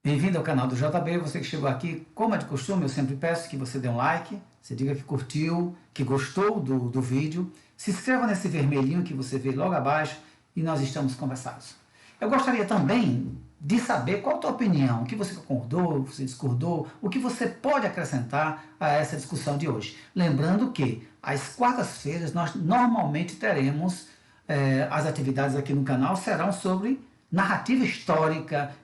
Bem-vindo ao canal do JB, você que chegou aqui, como é de costume, eu sempre peço que você dê um like, você diga que curtiu, que gostou do vídeo, se inscreva nesse vermelhinho que você vê logo abaixo e nós estamos conversados. Eu gostaria também de saber qual a tua opinião, o que você concordou, você discordou, o que você pode acrescentar a essa discussão de hoje. Lembrando que às quartas-feiras nós normalmente teremos as atividades aqui no canal, serão sobre narrativa histórica,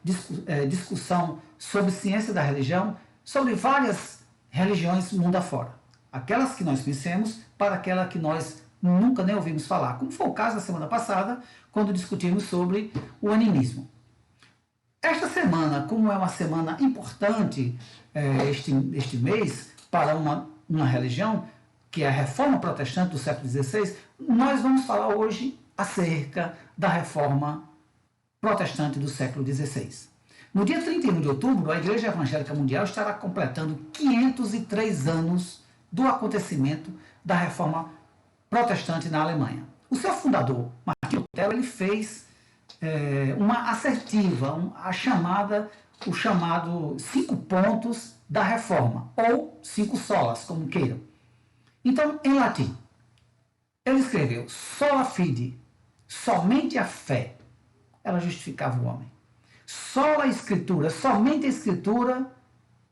discussão sobre ciência da religião, sobre várias religiões mundo afora. Aquelas que nós conhecemos para aquelas que nós nunca nem ouvimos falar, como foi o caso da semana passada, quando discutimos sobre o animismo. Esta semana, como é uma semana importante este mês para uma religião, que é a Reforma Protestante do século XVI, nós vamos falar hoje acerca da Reforma Protestante do século XVI. No dia 31 de outubro, a Igreja Evangélica Mundial estará completando 503 anos do acontecimento da Reforma Protestante na Alemanha. O seu fundador, Martinho Lutero, ele fez uma assertiva, o chamado 5 pontos da Reforma, ou 5 solas, como queiram. Então, em latim, ele escreveu: sola fide, somente a fé, ela justificava o homem. Sola Escritura, somente a Escritura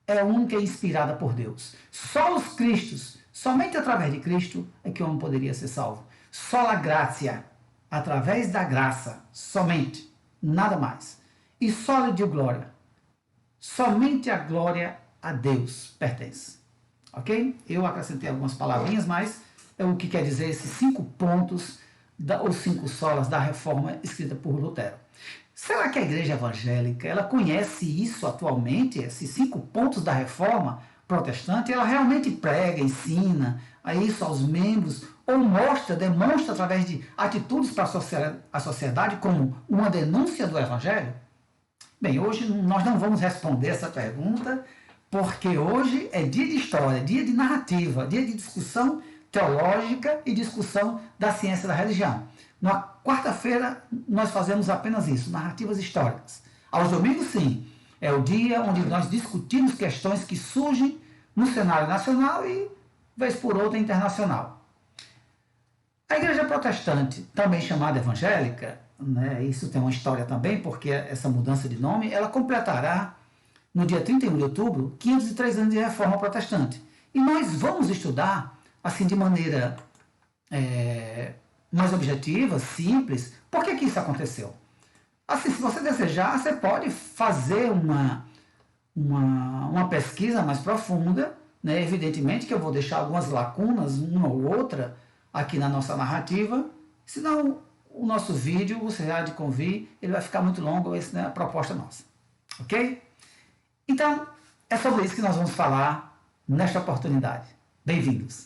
é única e inspirada por Deus. Só os Cristos, somente através de Cristo é que o homem poderia ser salvo. Sola gratia, através da graça, somente, nada mais. E sola Deo gloria, somente a glória a Deus pertence. Ok? Eu acrescentei algumas palavrinhas, mas é o que quer dizer esses 5 pontos, os 5 solas da reforma escrita por Lutero. Será que a igreja evangélica ela conhece isso atualmente, esses 5 pontos da reforma protestante? Ela realmente prega, ensina a isso aos membros, ou demonstra através de atitudes para a sociedade como uma denúncia do evangelho? Bem, hoje nós não vamos responder essa pergunta, porque hoje é dia de história, dia de narrativa, dia de discussão teológica e discussão da ciência da religião. Na quarta-feira nós fazemos apenas isso, narrativas históricas. Aos domingos, sim, é o dia onde nós discutimos questões que surgem no cenário nacional e, vez por outra, internacional. A igreja protestante, também chamada evangélica, né, isso tem uma história também, porque essa mudança de nome, ela completará, no dia 31 de outubro, 503 anos de reforma protestante. E nós vamos estudar, assim, de maneira mais objetiva, simples, por que isso aconteceu. Assim, se você desejar, você pode fazer uma pesquisa mais profunda, né? Evidentemente que eu vou deixar algumas lacunas, uma ou outra, aqui na nossa narrativa, senão o nosso vídeo, você há de convir, ele vai ficar muito longo, essa é a proposta nossa. Ok? Então, é sobre isso que nós vamos falar nesta oportunidade. Bem-vindos!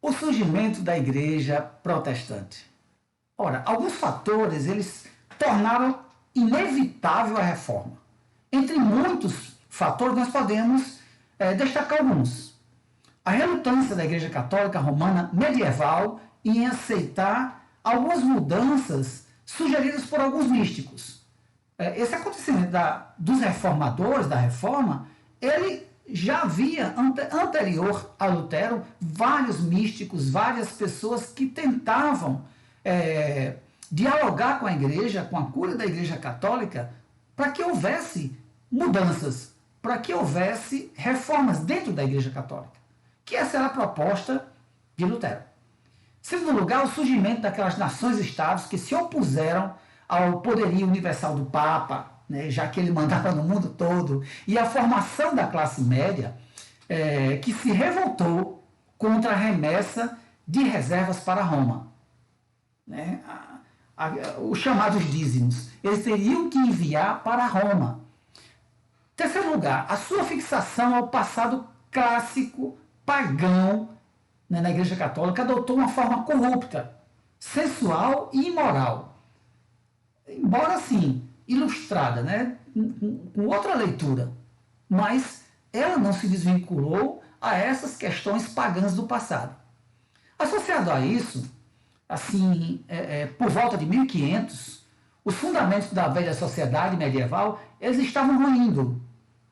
O surgimento da igreja protestante. Ora, alguns fatores, eles tornaram inevitável a reforma. Entre muitos fatores, nós podemos destacar alguns. A relutância da Igreja Católica Romana medieval em aceitar algumas mudanças sugeridas por alguns místicos. Esse acontecimento dos reformadores, da reforma, ele já havia, anterior a Lutero, vários místicos, várias pessoas que tentavam dialogar com a igreja, com a cura da Igreja Católica, para que houvesse mudanças, para que houvesse reformas dentro da Igreja Católica, que essa era a proposta de Lutero. Em segundo lugar, o surgimento daquelas nações-estados que se opuseram ao poderio universal do Papa, né, já que ele mandava no mundo todo, e a formação da classe média, que se revoltou contra a remessa de reservas para Roma. Né, os chamados dízimos, eles teriam que enviar para Roma. Em terceiro lugar, a sua fixação ao passado clássico, pagão, né, na Igreja Católica, adotou uma forma corrupta, sensual e imoral. Embora, assim, ilustrada, né, com outra leitura, mas ela não se desvinculou a essas questões pagãs do passado. Associado a isso, assim, por volta de 1500, os fundamentos da velha sociedade medieval, eles estavam ruindo,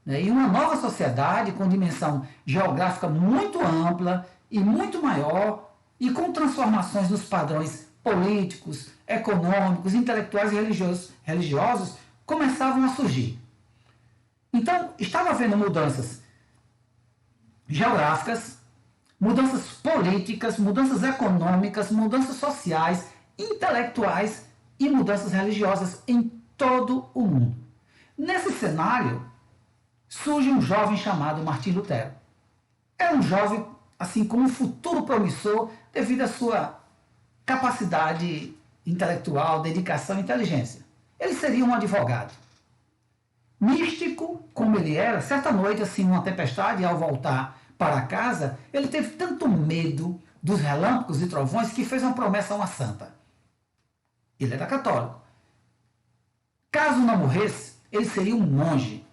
né? E uma nova sociedade com dimensão geográfica muito ampla e muito maior, e com transformações nos padrões políticos, econômicos, intelectuais e religiosos começavam a surgir. Então, estava havendo mudanças geográficas, mudanças políticas, mudanças econômicas, mudanças sociais, intelectuais e mudanças religiosas em todo o mundo. Nesse cenário, surge um jovem chamado Martim Lutero. Era um jovem, assim, com um futuro promissor devido à sua capacidade intelectual, dedicação e inteligência. Ele seria um advogado. Místico como ele era, certa noite, assim, numa tempestade, ao voltar para casa, ele teve tanto medo dos relâmpagos e trovões que fez uma promessa a uma santa. Ele era católico. Caso não morresse, ele seria um monge.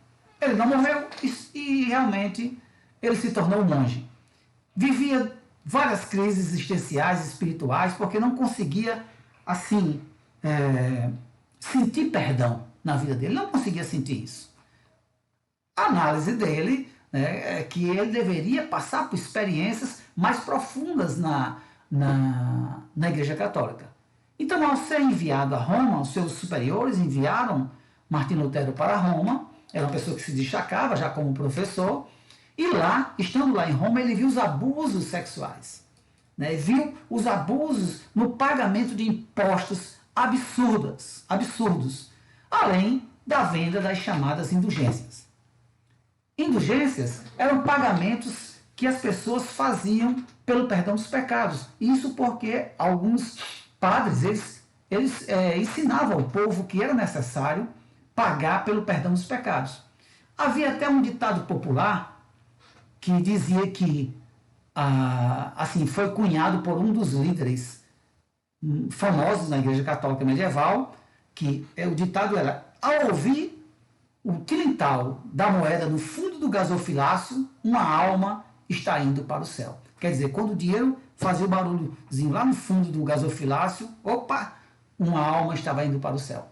Ele não morreu e realmente ele se tornou um monge. Vivia várias crises existenciais e espirituais porque não conseguia, assim, sentir perdão na vida dele. Não conseguia sentir isso. A análise dele, né, é que ele deveria passar por experiências mais profundas na Igreja Católica. Então, ao ser enviado a Roma, os seus superiores enviaram Martim Lutero para Roma. Era uma pessoa que se destacava já como professor. E lá, estando lá em Roma, ele viu os abusos sexuais, né? Viu os abusos no pagamento de impostos absurdos, além da venda das chamadas indulgências. Indulgências eram pagamentos que as pessoas faziam pelo perdão dos pecados. Isso porque alguns padres, eles ensinavam ao povo que era necessário pagar pelo perdão dos pecados. Havia até um ditado popular que dizia que, assim, foi cunhado por um dos líderes famosos na Igreja Católica medieval, que o ditado era: ao ouvir o tilintal da moeda no fundo do gasofilácio, uma alma está indo para o céu. Quer dizer, quando o dinheiro fazia o barulhozinho lá no fundo do gasofilácio, opa, uma alma estava indo para o céu.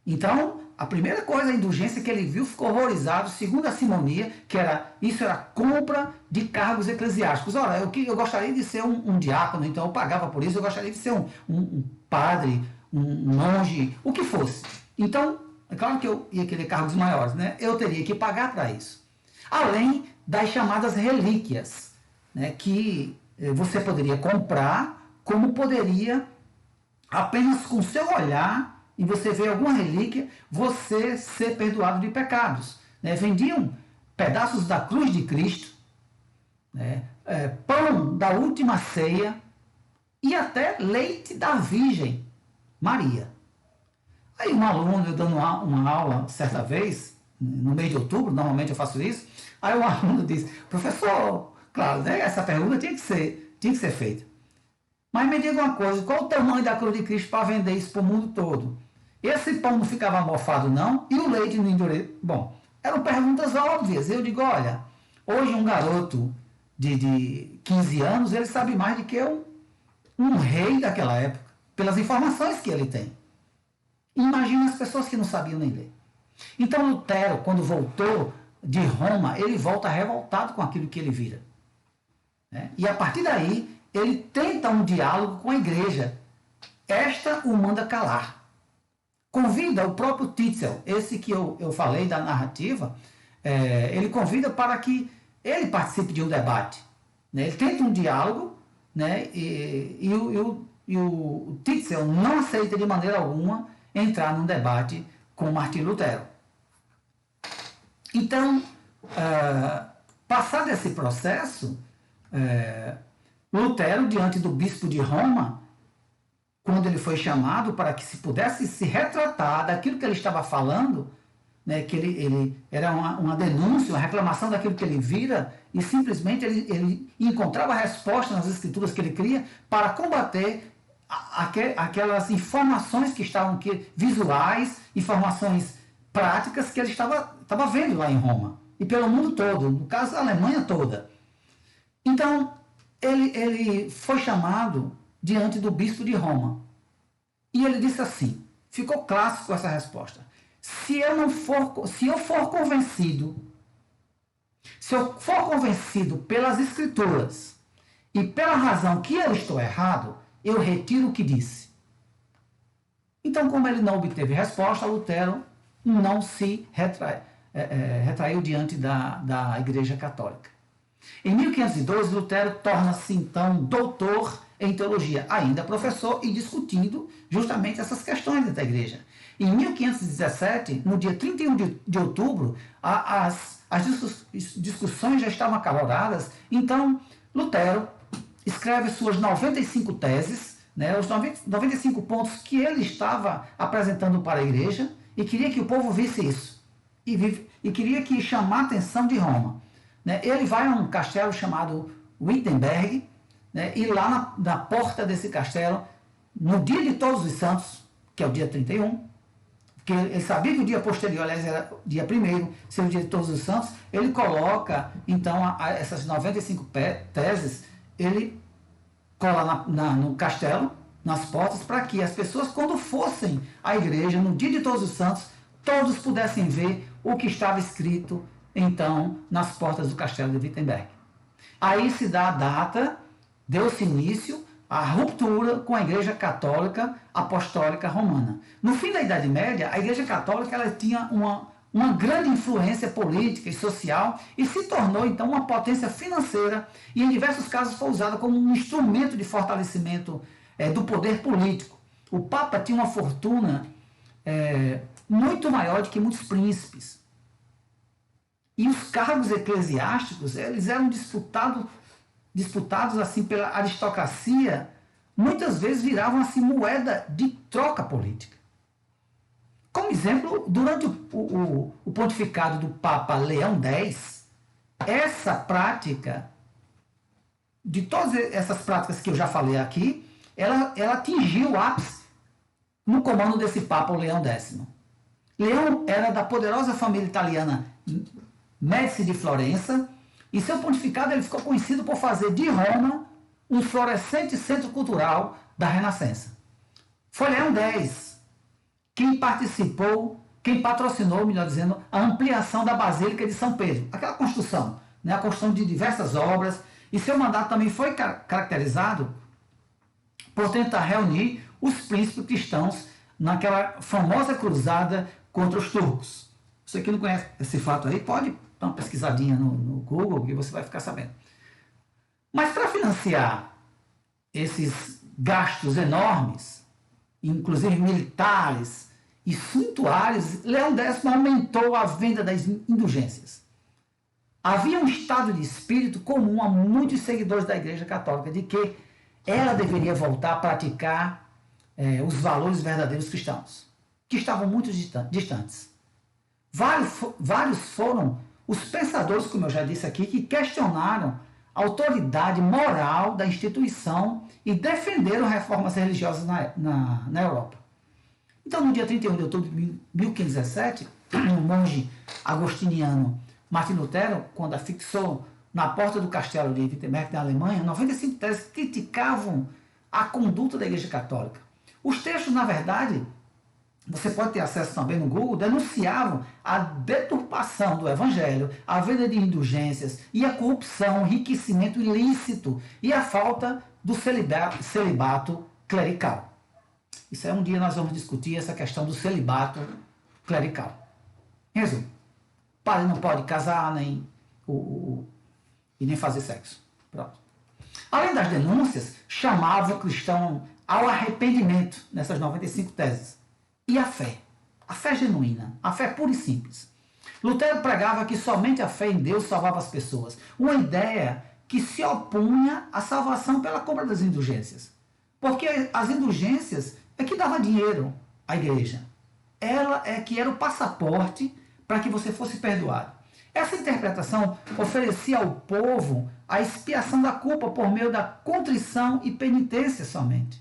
Então, a primeira coisa, a indulgência que ele viu, ficou horrorizado, segundo a simonia, que isso era compra de cargos eclesiásticos. Ora, eu gostaria de ser um diácono, então eu pagava por isso, eu gostaria de ser um padre, um monge, o que fosse. Então, é claro que eu ia querer cargos maiores, né? Eu teria que pagar para isso. Além das chamadas relíquias, né, que você poderia comprar, como poderia, apenas com seu olhar, e você vê alguma relíquia, você ser perdoado de pecados. Né? Vendiam pedaços da cruz de Cristo, né? Pão da última ceia e até leite da Virgem Maria. Aí um aluno, eu dando uma aula certa vez, no mês de outubro, normalmente eu faço isso, aí o aluno disse: professor, claro, né, essa pergunta tinha que ser feita. Mas me diga uma coisa, qual o tamanho da cruz de Cristo para vender isso para o mundo todo? Esse pão não ficava mofado, não? E o leite não endureceu? Bom, eram perguntas óbvias. Eu digo, olha, hoje um garoto de 15 anos, ele sabe mais do que um rei daquela época, pelas informações que ele tem. Imagina as pessoas que não sabiam nem ler. Então Lutero, quando voltou de Roma, ele volta revoltado com aquilo que ele vira. Né? E a partir daí, ele tenta um diálogo com a igreja. Esta o manda calar. Convida o próprio Tetzel, esse que eu falei da narrativa, ele convida para que ele participe de um debate. Né? Ele tenta um diálogo, né? e o Tetzel não aceita de maneira alguma entrar num debate com Martim Lutero. Então, passado esse processo, Lutero, diante do bispo de Roma, quando ele foi chamado para que se pudesse se retratar daquilo que ele estava falando, né, que ele era uma denúncia, uma reclamação daquilo que ele vira, e simplesmente ele encontrava a resposta nas escrituras que ele cria para combater aquelas informações que estavam aqui, visuais, informações práticas que ele estava vendo lá em Roma, e pelo mundo todo, no caso, a Alemanha toda. Então, ele foi chamado diante do bispo de Roma. E ele disse assim, ficou clássico essa resposta: se eu for convencido pelas escrituras e pela razão que eu estou errado, eu retiro o que disse. Então, como ele não obteve resposta, Lutero não se retraiu diante da Igreja Católica. Em 1512, Lutero torna-se então doutor em teologia, ainda professor e discutindo justamente essas questões da Igreja. Em 1517, no dia 31 de outubro, as discussões já estavam acaloradas, então Lutero escreve suas 95 teses, né, os 95 pontos que ele estava apresentando para a Igreja, e queria que o povo visse isso, e queria que chamasse a atenção de Roma. Né? Ele vai a um castelo chamado Wittenberg, né, e lá na porta desse castelo, no dia de Todos os Santos, que é o dia 31, porque ele sabia que o dia posterior, aliás, era o dia 1º, ser o dia de Todos os Santos, ele coloca, então, essas 95 teses, ele cola no castelo, nas portas, para que as pessoas, quando fossem à igreja, no dia de Todos os Santos, todos pudessem ver o que estava escrito, então, nas portas do castelo de Wittenberg. Aí se dá a data, deu-se início à ruptura com a Igreja Católica Apostólica Romana. No fim da Idade Média, a Igreja Católica ela tinha uma grande influência política e social e se tornou, então, uma potência financeira e, em diversos casos, foi usada como um instrumento de fortalecimento do poder político. O Papa tinha uma fortuna muito maior do que muitos príncipes. E os cargos eclesiásticos, eles eram disputados assim pela aristocracia, muitas vezes viravam assim moeda de troca política. Como exemplo, durante o pontificado do Papa Leão X, essa prática, de todas essas práticas que eu já falei aqui, ela atingiu o ápice no comando desse Papa Leão X. Leão era da poderosa família italiana Médici de Florença, e seu pontificado ele ficou conhecido por fazer de Roma um florescente centro cultural da Renascença. Foi Leão X quem patrocinou, melhor dizendo, a ampliação da Basílica de São Pedro, aquela construção, né, a construção de diversas obras, e seu mandato também foi caracterizado por tentar reunir os príncipes cristãos naquela famosa cruzada contra os turcos. Você que não conhece esse fato aí, pode dar uma pesquisadinha no Google, que você vai ficar sabendo. Mas para financiar esses gastos enormes, inclusive militares e suntuários, Leão X aumentou a venda das indulgências. Havia um estado de espírito comum a muitos seguidores da Igreja Católica, de que ela deveria voltar a praticar os valores verdadeiros cristãos, que estavam muito distantes. Vários foram os pensadores, como eu já disse aqui, que questionaram a autoridade moral da instituição e defenderam reformas religiosas na Europa. Então, no dia 31 de outubro de 1517, o monge agostiniano Martim Lutero, quando afixou na porta do castelo de Wittenberg, na Alemanha, 95 teses criticavam a conduta da Igreja Católica. Os textos, na verdade, você pode ter acesso também no Google, denunciavam a deturpação do Evangelho, a venda de indulgências e a corrupção, o enriquecimento ilícito e a falta do celibato clerical. Isso é um dia nós vamos discutir essa questão do celibato clerical. Em resumo, o padre não pode casar e nem fazer sexo. Pronto. Além das denúncias, chamava o cristão ao arrependimento nessas 95 teses. E a fé genuína, a fé pura e simples. Lutero pregava que somente a fé em Deus salvava as pessoas, uma ideia que se opunha à salvação pela compra das indulgências. Porque as indulgências é que dava dinheiro à igreja. Ela é que era o passaporte para que você fosse perdoado. Essa interpretação oferecia ao povo a expiação da culpa por meio da contrição e penitência somente.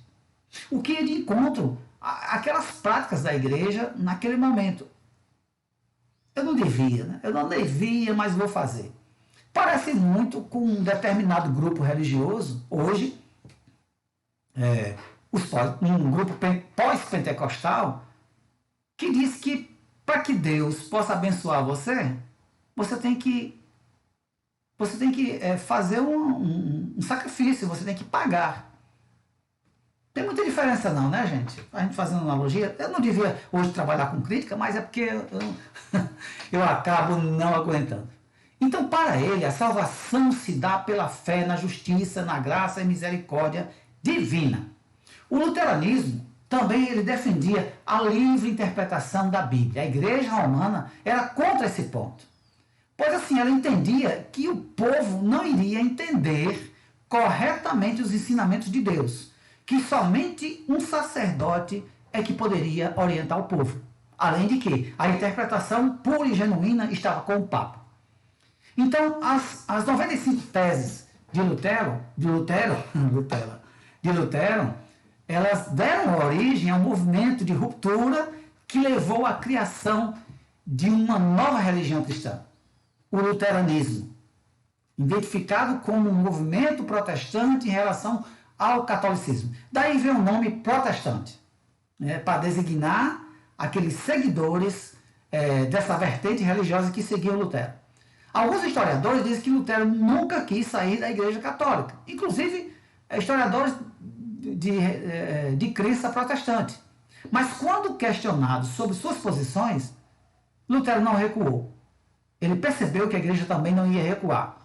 O que ia de encontro aquelas práticas da igreja naquele momento. Eu não devia, né? Eu não devia, mas vou fazer. Parece muito com um determinado grupo religioso, hoje, um grupo pós-pentecostal, que diz que para que Deus possa abençoar você, você tem que, fazer um sacrifício, você tem que pagar. Tem muita diferença não, né, gente? A gente fazendo analogia, eu não devia hoje trabalhar com crítica, mas é porque eu acabo não aguentando. Então, para ele, a salvação se dá pela fé na justiça, na graça e misericórdia divina. O luteranismo também ele defendia a livre interpretação da Bíblia. A igreja romana era contra esse ponto. Pois assim, ela entendia que o povo não iria entender corretamente os ensinamentos de Deus, que somente um sacerdote é que poderia orientar o povo. Além de que a interpretação pura e genuína estava com o Papa. Então, as 95 teses de Lutero, elas deram origem a um movimento de ruptura que levou à criação de uma nova religião cristã, o luteranismo, identificado como um movimento protestante em relação ao catolicismo. Daí vem o nome protestante, né, para designar aqueles seguidores dessa vertente religiosa que seguiam Lutero. Alguns historiadores dizem que Lutero nunca quis sair da Igreja Católica, inclusive historiadores de crença protestante. Mas quando questionado sobre suas posições, Lutero não recuou. Ele percebeu que a Igreja também não ia recuar.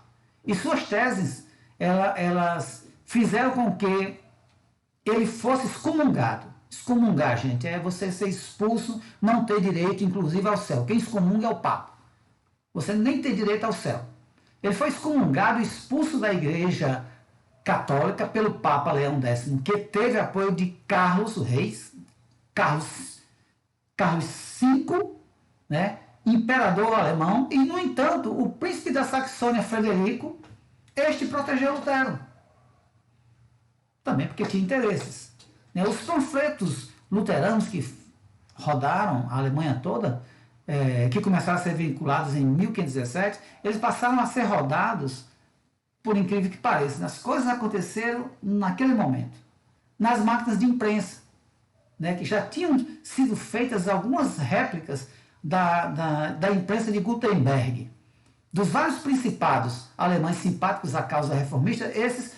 E suas teses, elas fizeram com que ele fosse excomungado. Excomungar, gente, é você ser expulso, não ter direito, inclusive, ao céu. Quem excomunga é o Papa. Você nem tem direito ao céu. Ele foi excomungado e expulso da Igreja Católica pelo Papa Leão X, que teve apoio de Carlos, o rei, Carlos V, né, imperador alemão, e, no entanto, o príncipe da Saxônia, Frederico, este protegeu Lutero. Também porque tinha interesses. Os panfletos luteranos que rodaram a Alemanha toda, que começaram a ser vinculados em 1517, eles passaram a ser rodados, por incrível que pareça. As coisas aconteceram naquele momento, nas máquinas de imprensa, né, que já tinham sido feitas algumas réplicas da imprensa de Gutenberg. Dos vários principados alemães simpáticos à causa reformista, esses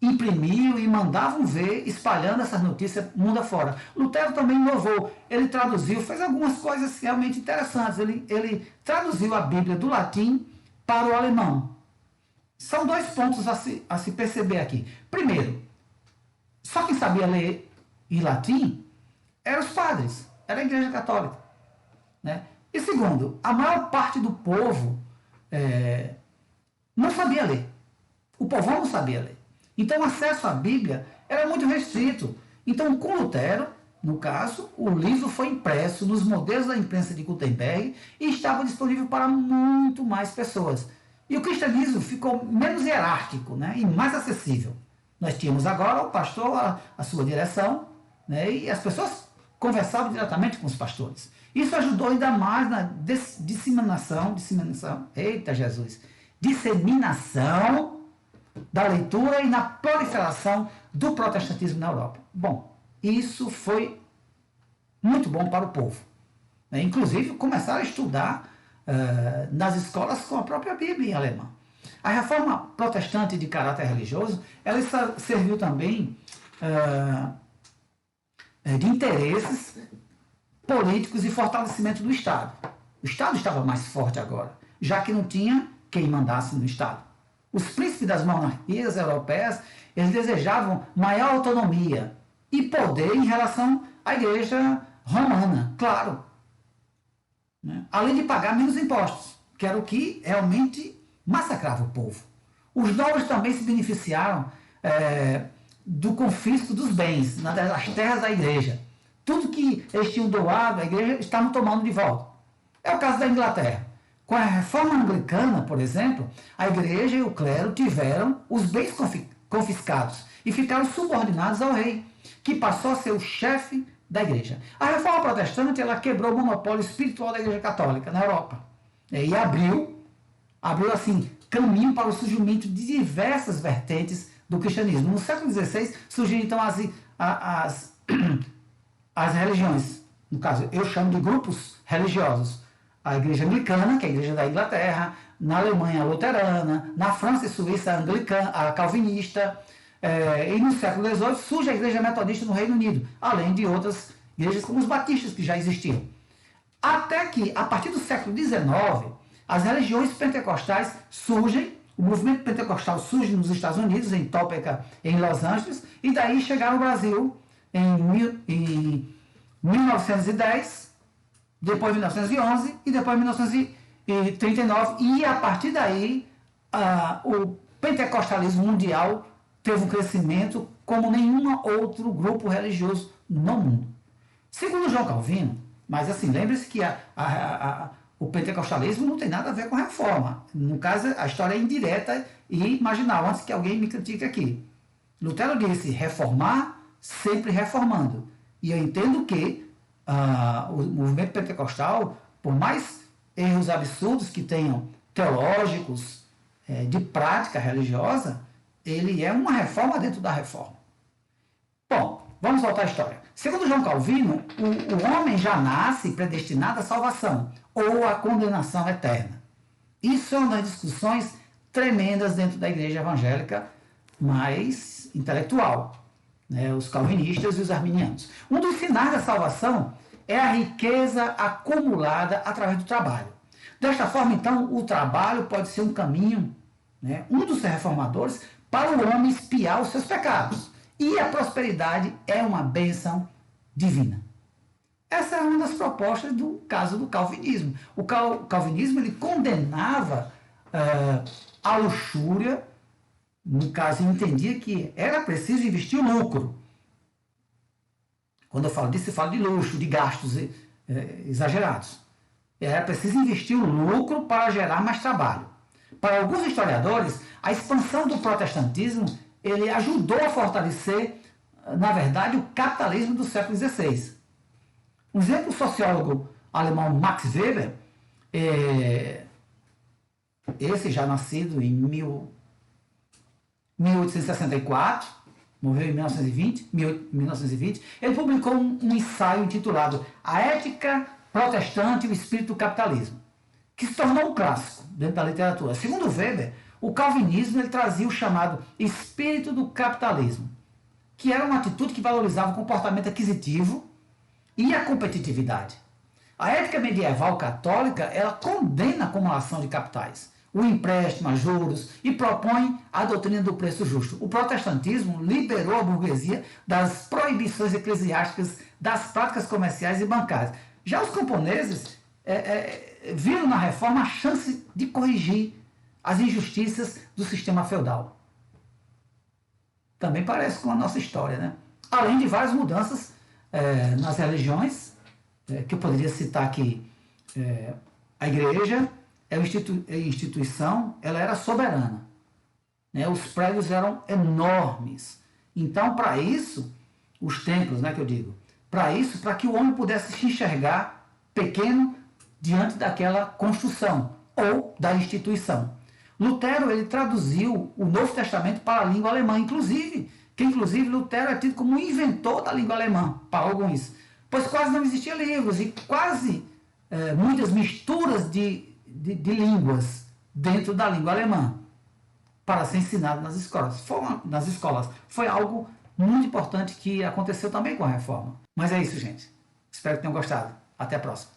imprimiam e mandavam ver, espalhando essas notícias mundo afora. Lutero também inovou, ele traduziu, fez algumas coisas realmente interessantes. Ele traduziu a Bíblia do latim para o alemão. São dois pontos a se perceber aqui. Primeiro, só quem sabia ler em latim eram os padres, era a Igreja Católica, né? E segundo, a maior parte do povo não sabia ler. O povão não sabia ler. Então o acesso à Bíblia era muito restrito. Então, com Lutero, no caso, o livro foi impresso nos modelos da imprensa de Gutenberg e estava disponível para muito mais pessoas. E o cristianismo ficou menos hierárquico, né, e mais acessível. Nós tínhamos agora o pastor, a sua direção, né, e as pessoas conversavam diretamente com os pastores. Isso ajudou ainda mais na disseminação da leitura e na proliferação do protestantismo na Europa. Bom, isso foi muito bom para o povo. Inclusive, começaram a estudar nas escolas com a própria Bíblia em alemão. A reforma protestante de caráter religioso, ela serviu também de interesses políticos e fortalecimento do Estado. O Estado estava mais forte agora, já que não tinha quem mandasse no Estado. Os príncipes das monarquias europeias, eles desejavam maior autonomia e poder em relação à Igreja Romana, claro. Né? Além de pagar menos impostos, que era o que realmente massacrava o povo. Os nobres também se beneficiaram do confisco dos bens, das terras da Igreja. Tudo que eles tinham doado à Igreja, estavam tomando de volta. É o caso da Inglaterra. Com a reforma anglicana, por exemplo, a Igreja e o clero tiveram os bens confiscados e ficaram subordinados ao rei, que passou a ser o chefe da igreja. A reforma protestante ela quebrou o monopólio espiritual da igreja católica na Europa. E abriu assim, caminho para o surgimento de diversas vertentes do cristianismo. No século XVI surgiram então as religiões. No caso, eu chamo de grupos religiosos. A igreja anglicana, que é a igreja da Inglaterra, na Alemanha a luterana, na França e Suíça a anglicana, a calvinista, e no século XVIII surge a igreja metodista no Reino Unido, além de outras igrejas como os batistas que já existiam. Até que, a partir do século XIX, as religiões pentecostais surgem, o movimento pentecostal surge nos Estados Unidos, em Topeka, em Los Angeles, e daí chegaram ao Brasil em 1910, depois 1911 e depois 1939, e a partir daí o pentecostalismo mundial teve um crescimento como nenhum outro grupo religioso no mundo. Segundo João Calvino, mas assim, lembre-se que o pentecostalismo não tem nada a ver com a reforma. No caso, a história é indireta e marginal, antes que alguém me critique aqui. Lutero disse, reformar, sempre reformando. E eu entendo que o movimento pentecostal, por mais erros absurdos que tenham teológicos, de prática religiosa, ele é uma reforma dentro da reforma. Bom, vamos voltar à história. Segundo João Calvino, o homem já nasce predestinado à salvação ou à condenação eterna. Isso é uma das discussões tremendas dentro da igreja evangélica mais intelectual, né? Os calvinistas e os arminianos. Um dos sinais da salvação é a riqueza acumulada através do trabalho. Desta forma, então, o trabalho pode ser um caminho, né, um dos reformadores, para o homem expiar os seus pecados. E a prosperidade é uma bênção divina. Essa é uma das propostas do caso do calvinismo. O calvinismo ele condenava a luxúria, no caso, entendia que era preciso investir o lucro. Quando eu falo disso, eu falo de luxo, de gastos exagerados. Era preciso investir o lucro para gerar mais trabalho. Para alguns historiadores, a expansão do protestantismo ele ajudou a fortalecer, na verdade, o capitalismo do século XVI. Um exemplo, o sociólogo alemão Max Weber, esse já nascido em 1864, morreu em 1920, ele publicou um ensaio intitulado A Ética Protestante e o Espírito do Capitalismo, que se tornou um clássico dentro da literatura. Segundo Weber, o calvinismo ele trazia o chamado espírito do capitalismo, que era uma atitude que valorizava o comportamento aquisitivo e a competitividade. A ética medieval católica ela condena a acumulação de capitais, o empréstimo a juros e propõe a doutrina do preço justo. O protestantismo liberou a burguesia das proibições eclesiásticas, das práticas comerciais e bancárias. Já os camponeses viram na reforma a chance de corrigir as injustiças do sistema feudal. Também parece com a nossa história, né? Além de várias mudanças nas religiões, que eu poderia citar aqui, a igreja, a instituição, ela era soberana, né? Os prédios eram enormes. Então, para isso, os templos, né, que eu digo, para que o homem pudesse se enxergar pequeno diante daquela construção ou da instituição. Lutero ele traduziu o Novo Testamento para a língua alemã, inclusive Lutero é tido como o inventor da língua alemã, para alguns, pois quase não existiam livros e quase muitas misturas de línguas dentro da língua alemã para ser ensinado nas escolas. Foi algo muito importante que aconteceu também com a reforma. Mas é isso, gente. Espero que tenham gostado. Até a próxima.